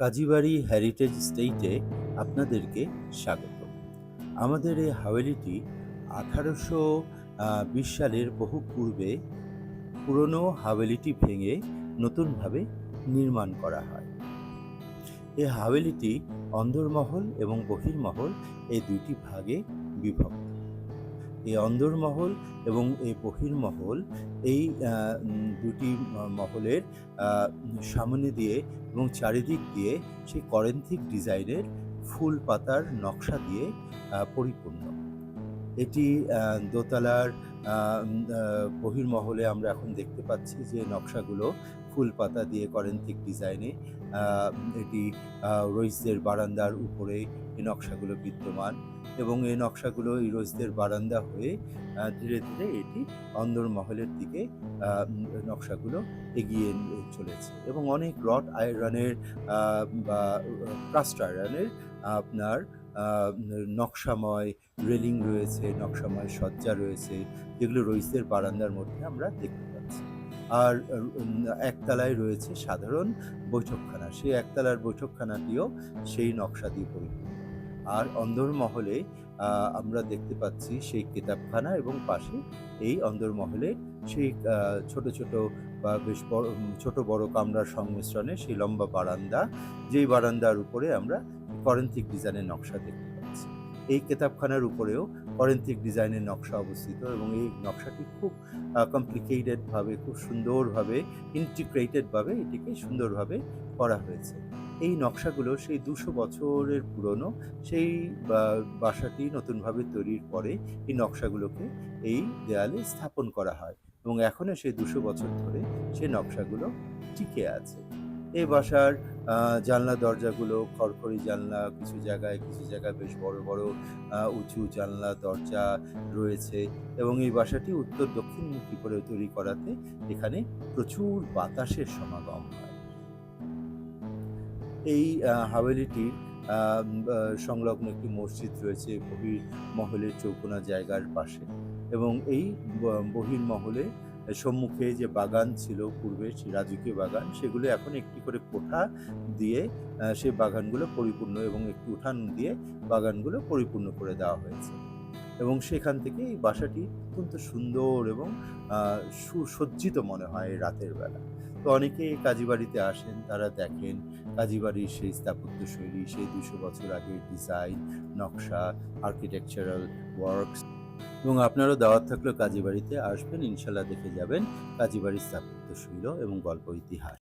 Kazibari heritage স্টেটে আপনাদেরকে স্বাগত। আমাদের এই হাভেলিটি 1820 সালের বহু পূর্বে পুরনো হাভেলিটি ভেঙে নতুনভাবে নির্মাণ করা হয়। এই হাভেলিটি অন্দরমহল এবং বহির্মহল এই দুইটি ভাগে বিভক্ত। এই অন্দরমহল এবং এই বহির্মহল এই দুটি মহলের সামনে দিয়ে এবং চারিদিক দিয়ে সেই করেন্থিক ডিজাইনের ফুল পাতার নকশা দিয়ে পরিপূর্ণ। এটি দোতলার বহির্মহলে আমরা এখন দেখতে পাচ্ছি যে নকশাগুলো ফুল পাতা দিয়ে করেন্থিক ডিজাইনে এটি রইসদের বারান্দার উপরে এই নকশাগুলো বিদ্যমান এবং এই নকশাগুলো এই রইসদের বারান্দা হয়ে ধীরে ধীরে এটি অন্দরমহলের দিকে নকশাগুলো এগিয়ে চলেছে এবং অনেক রড আয়রনের বা কাস্ট আয়রনের আপনার নকশাময় রেলিং রয়েছে, নকশাময় সজ্জা রয়েছে, যেগুলো রইসদের বারান্দার মধ্যে আমরা দেখতে পাচ্ছি। আর একতলায় রয়েছে সাধারণ বৈঠকখানা। সেই একতলার বৈঠকখানাটিও সেই নকশা দিয়ে পরিপূর্ণ। আর অন্দরমহলে আমরা দেখতে পাচ্ছি সেই কেতাবখানা এবং পাশে এই অন্দরমহলে সেই ছোট ছোট বা বেশ বড় ছোট বড় কামরার সংমিশ্রণে সেই লম্বা বারান্দা, যেই বারান্দার উপরে আমরা করেন্থিক ডিজাইনের নকশা দেখতে পাচ্ছি। এই কেতাবখানার উপরেও করেন্থিক ডিজাইনের নকশা অবস্থিত এবং এই নকশাটি খুব কমপ্লিকেটেডভাবে, খুব সুন্দরভাবে, ইন্টিগ্রেটেডভাবে এটিকে সুন্দরভাবে করা হয়েছে। এই নকশাগুলো সেই 200 বছরের পুরনো সেই বাসাটি নতুনভাবে তৈরির পরে এই নকশাগুলোকে এই দেয়ালে স্থাপন করা হয় এবং এখনও সেই 200 বছর ধরে সেই নকশাগুলো টিকে আছে। এই বাসার জানলা দরজাগুলো খড়খড়ি জানলা, কিছু জায়গায় বেশ বড় বড় উঁচু জানলা দরজা রয়েছে এবং এই বাসাটি উত্তর দক্ষিণমুখী করে তৈরি করাতে এখানে প্রচুর বাতাসের সমাগম হয়। এই হাভেলিটির সংলগ্ন একটি মসজিদ রয়েছে বহির্মহলের চৌকোনা জায়গার পাশে এবং এই বহির্মহলে সম্মুখে যে বাগান ছিল পূর্বে, সেই রাজকীয় বাগান, সেগুলো এখন একটি করে কোঠা দিয়ে সেই বাগানগুলো পরিপূর্ণ এবং একটি উঠান দিয়ে বাগানগুলো পরিপূর্ণ করে দেওয়া হয়েছে এবং সেখান থেকে এই বাসাটি অত্যন্ত সুন্দর এবং সুসজ্জিত মনে হয় রাতের বেলা। তো অনেকে কাজীবাড়িতে আসেন, তারা দেখেন কাজীবাড়ির সেই স্থাপত্যশৈলী, সেই 200 বছর আগের ডিজাইন, নকশা, আর্কিটেকচারাল ওয়ার্কস এবং আপনারও দাওয়াত থাকলেও কাজীবাড়িতে আসবেন, ইনশাল্লাহ দেখে যাবেন কাজীবাড়ির স্থাপত্যশৈলী এবং গল্প ইতিহাস।